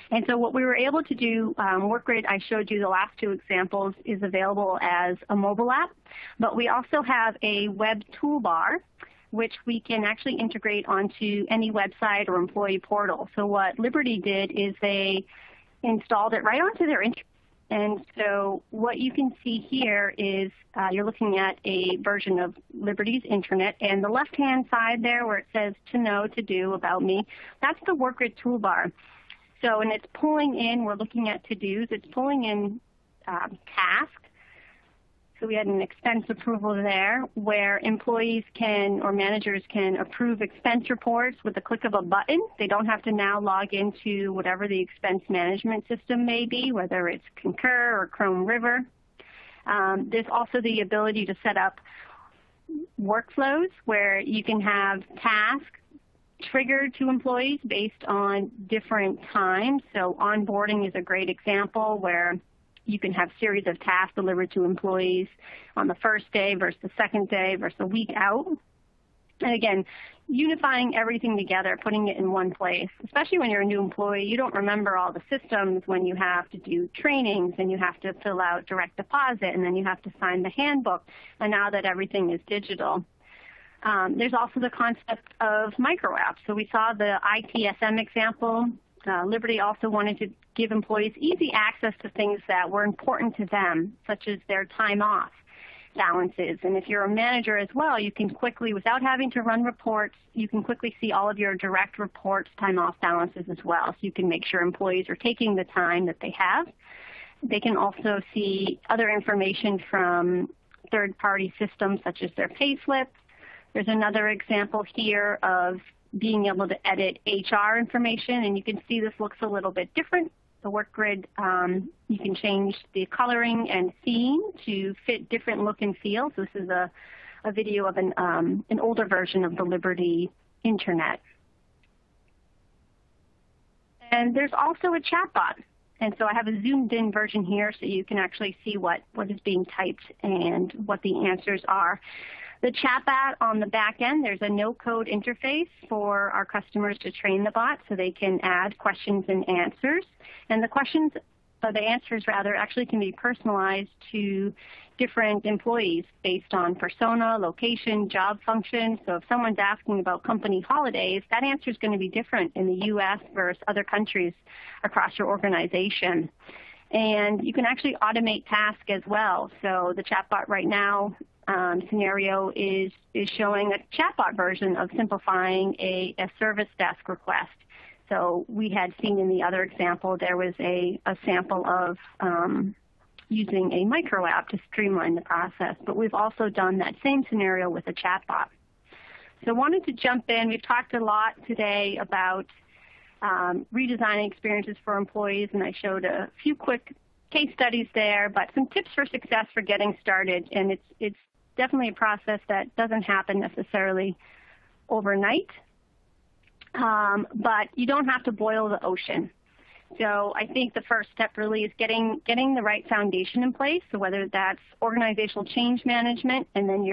Speaker 2: And so what we were able to do, Workgrid, I showed you the last two examples, is available as a mobile app, but we also have a web toolbar, which we can actually integrate onto any website or employee portal. So what Liberty did is they installed it right onto their internet. And so what you can see here is you're looking at a version of Liberty's intranet, and the left-hand side there where it says to know, to do, about me, that's the Workgrid toolbar. So, and it's pulling in, we're looking at to-dos, it's pulling in tasks. So we had an expense approval there where employees can, or managers can, approve expense reports with the click of a button. They don't have to now log into whatever the expense management system may be, whether it's Concur or Chrome River. There's also the ability to set up workflows where you can have tasks triggered to employees based on different times. So onboarding is a great example where you can have series of tasks delivered to employees on the first day versus the second day versus a week out. And again, unifying everything together, putting it in one place, especially when you're a new employee, you don't remember all the systems when you have to do trainings and you have to fill out direct deposit and then you have to sign the handbook. And now that everything is digital, there's also the concept of micro apps. So we saw the ITSM example. Liberty also wanted to give employees easy access to things that were important to them, such as their time off balances. And if you're a manager as well, you can quickly, without having to run reports, you can quickly see all of your direct reports, time off balances as well. So you can make sure employees are taking the time that they have. They can also see other information from third-party systems such as their pay slip. There's another example here of being able to edit HR information, and you can see this looks a little bit different The Workgrid, you can change the coloring and theme to fit different look and feel. So this is a video of an older version of the Liberty Internet. And there's also a chatbot. And so I have a zoomed-in version here so you can actually see what is being typed and what the answers are. The chatbot on the back end, there's a no-code interface for our customers to train the bot so they can add questions and answers. And the answers actually can be personalized to different employees based on persona, location, job function. So if someone's asking about company holidays, that answer is going to be different in the U.S. versus other countries across your organization. And you can actually automate tasks as well. So the chatbot right now scenario is showing a chatbot version of simplifying a service desk request. So we had seen in the other example, there was a sample of using a micro app to streamline the process. But we've also done that same scenario with a chatbot. So I wanted to jump in. We've talked a lot today about redesigning experiences for employees, and I showed a few quick case studies there, but some tips for success for getting started. And it's definitely a process that doesn't happen necessarily overnight, but you don't have to boil the ocean. So I think the first step really is getting the right foundation in place. So whether that's organizational change management, and then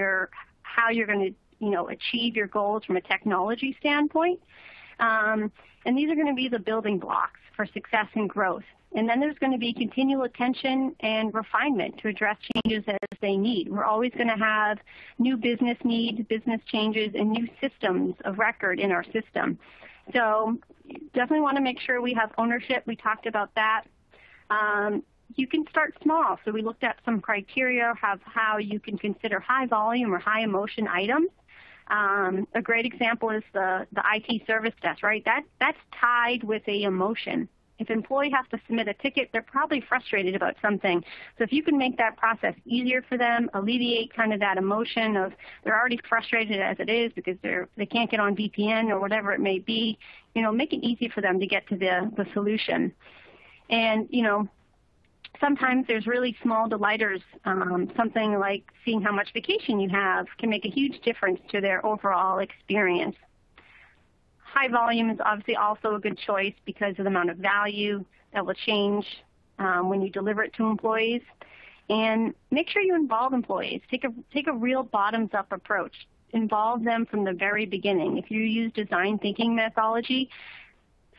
Speaker 2: how you're going to achieve your goals from a technology standpoint. And these are going to be the building blocks for success and growth. And then there's going to be continual attention and refinement to address changes as they need. We're always going to have new business needs, business changes, and new systems of record in our system. So definitely want to make sure we have ownership. We talked about that. You can start small. So we looked at some criteria of how you can consider high volume or high emotion items. A great example is the IT service desk, right? That's tied with a emotion. If an employee has to submit a ticket, they're probably frustrated about something. So if you can make that process easier for them, alleviate kind of that emotion of they're already frustrated as it is because they can't get on VPN or whatever it may be, make it easy for them to get to the solution. And, sometimes there's really small delighters. Something like seeing how much vacation you have can make a huge difference to their overall experience. High volume is obviously also a good choice because of the amount of value that will change when you deliver it to employees. And make sure you involve employees. Take a real bottoms-up approach. Involve them from the very beginning. If you use design thinking methodology,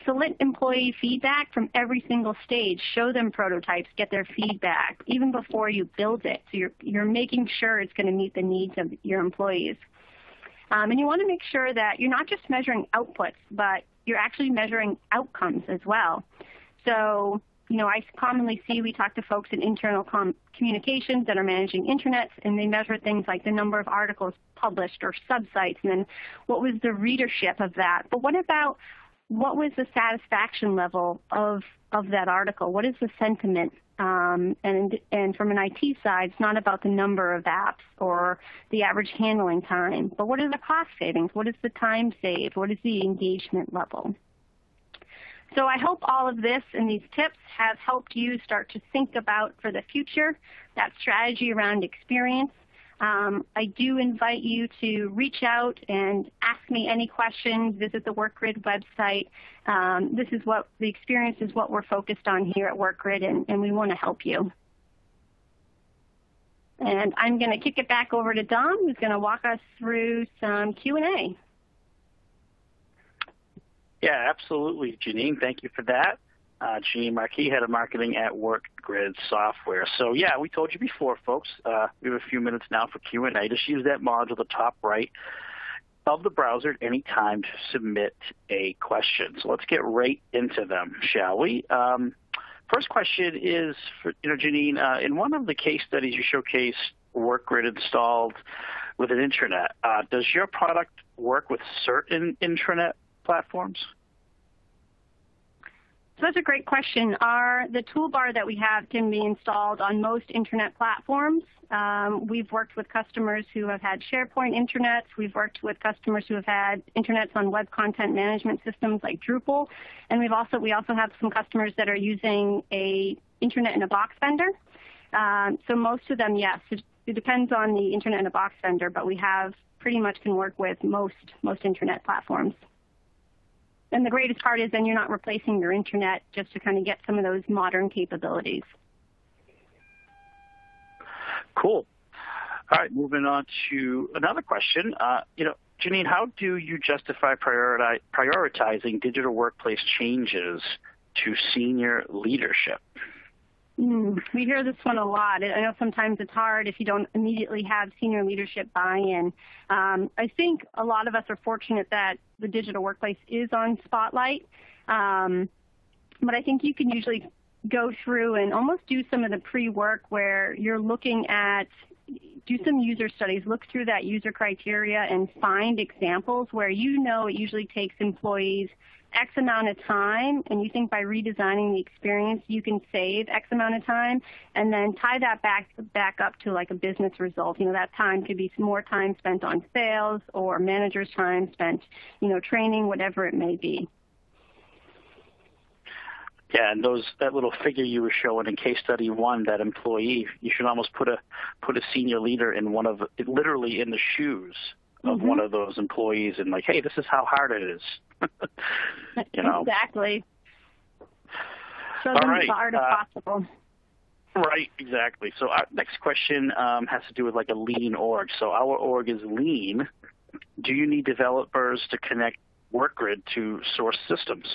Speaker 2: solicit employee feedback from every single stage. Show them prototypes, get their feedback, even before you build it. So you're making sure it's going to meet the needs of your employees. And you want to make sure that you're not just measuring outputs, but you're actually measuring outcomes as well. So, I commonly see we talk to folks in internal communications that are managing intranets, and they measure things like the number of articles published or subsites, and then what was the readership of that. But what was the satisfaction level of that article? What is the sentiment? And from an IT side, it's not about the number of apps or the average handling time, but what are the cost savings? What is the time saved? What is the engagement level? So I hope all of this and these tips have helped you start to think about for the future that strategy around experience. I do invite you to reach out and ask me any questions. Visit the Workgrid website. The experience is what we're focused on here at Workgrid, and we want to help you. And I'm going to kick it back over to Dom, who's going to walk us through some Q&A.
Speaker 1: Yeah, absolutely, Janine. Thank you for that. Janine Marquis, Head of Marketing at Workgrid Software. So, yeah, we told you before, folks, we have a few minutes now for Q&A. Just use that module at the top right of the browser at any time to submit a question. So let's get right into them, shall we? First question is for Janine. In one of the case studies you showcased Workgrid installed with an intranet. Does your product work with certain intranet platforms?
Speaker 2: So that's a great question. The toolbar that we have can be installed on most internet platforms. We've worked with customers who have had SharePoint intranets. We've worked with customers who have had intranets on web content management systems like Drupal. And we also have some customers that are using a internet in a box vendor. So most of them, yes, it depends on the internet in a box vendor, but we have pretty much can work with most internet platforms. And the greatest part is then you're not replacing your internet just to kind of get some of those modern capabilities.
Speaker 1: Cool. All right, moving on to another question. Janine, how do you justify prioritizing digital workplace changes to senior leadership?
Speaker 2: We hear this one a lot. I know sometimes it's hard if you don't immediately have senior leadership buy-in. I think a lot of us are fortunate that the digital workplace is on Spotlight, but I think you can usually go through and almost do some of the pre-work where you're looking at, do some user studies, look through that user criteria and find examples where you know it usually takes employees X amount of time, and you think by redesigning the experience you can save X amount of time, and then tie that back up to like a business result. That time could be more time spent on sales or managers' time spent, training, whatever it may be.
Speaker 1: Yeah, and that little figure you were showing in case study 1, that employee, you should almost put a senior leader in literally in the shoes of one of those employees, and like, hey, this is how hard it is.
Speaker 2: Exactly. Show them the art of possible.
Speaker 1: Right, exactly. So our next question has to do with like a lean org. So our org is lean. Do you need developers to connect Workgrid to source systems?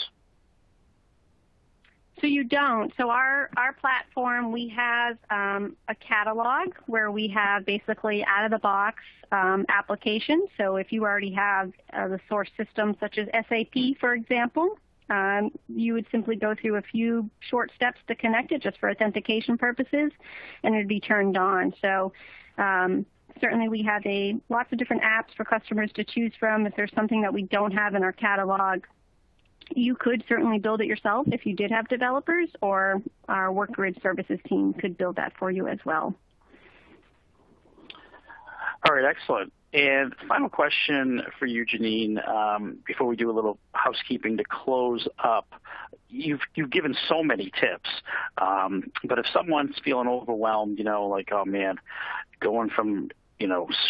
Speaker 2: So you don't. So our platform, we have a catalog where we have basically out-of-the-box applications. So if you already have the source systems such as SAP, for example, you would simply go through a few short steps to connect it just for authentication purposes, and it would be turned on. So certainly we have lots of different apps for customers to choose from. If there's something that we don't have in our catalog, you could certainly build it yourself if you did have developers, or our Workgrid services team could build that for you as well.
Speaker 1: All right, excellent. And final question for you, Janine, before we do a little housekeeping to close up. You've given so many tips, but if someone's feeling overwhelmed, like, oh man, going from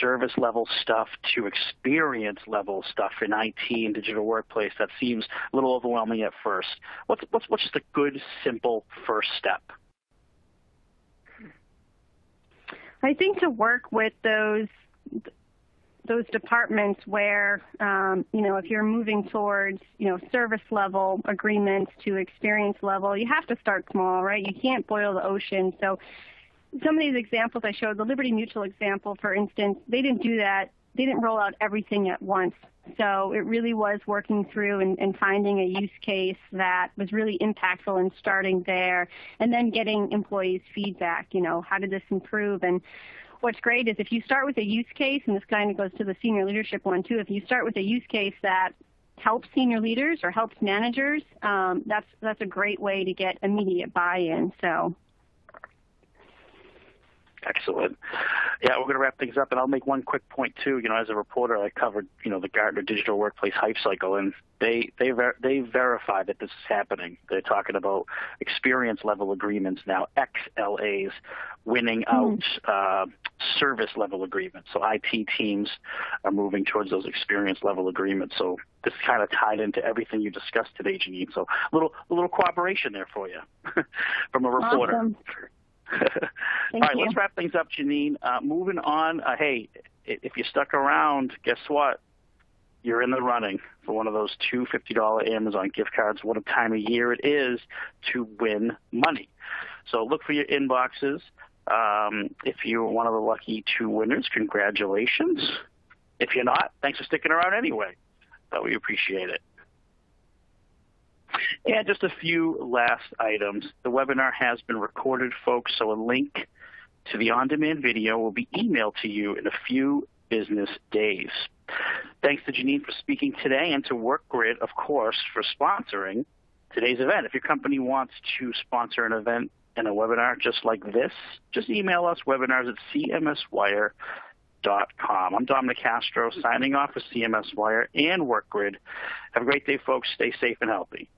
Speaker 1: service level stuff to experience level stuff in IT and digital workplace, that seems a little overwhelming at first. What's just a good, simple first step?
Speaker 2: I think to work with those departments where, if you're moving towards, service level agreements to experience level, you have to start small, right? You can't boil the ocean. So some of these examples I showed, the Liberty Mutual example, for instance, they didn't do that. They didn't roll out everything at once. So it really was working through and finding a use case that was really impactful and starting there, and then getting employees' feedback, how did this improve? And what's great is if you start with a use case, and this kind of goes to the senior leadership one too, if you start with a use case that helps senior leaders or helps managers, that's a great way to get immediate buy-in. So.
Speaker 1: Excellent. Yeah, we're going to wrap things up, and I'll make one quick point too. As a reporter, I covered the Gartner Digital Workplace Hype Cycle, and they verify that this is happening. They're talking about experience level agreements now, XLAs, winning out service level agreements. So IT teams are moving towards those experience level agreements. So this is kind of tied into everything you discussed today, Janine. So a little cooperation there for you from a reporter.
Speaker 2: Awesome.
Speaker 1: All right, let's wrap things up, Janine. Moving on, hey, if you stuck around, guess what? You're in the running for one of those two $50 Amazon gift cards. What a time of year it is to win money. So look for your inboxes. If you're one of the lucky 2 winners, congratulations. If you're not, thanks for sticking around anyway. But we appreciate it. And just a few last items. The webinar has been recorded, folks, so a link to the on-demand video will be emailed to you in a few business days. Thanks to Janine for speaking today, and to Workgrid, of course, for sponsoring. today's event. If your company wants to sponsor an event and a webinar just like this, just email us, webinars@cmswire.com. I'm Dominic Castro, signing off for CMS Wire and Workgrid. Have a great day, folks. Stay safe and healthy.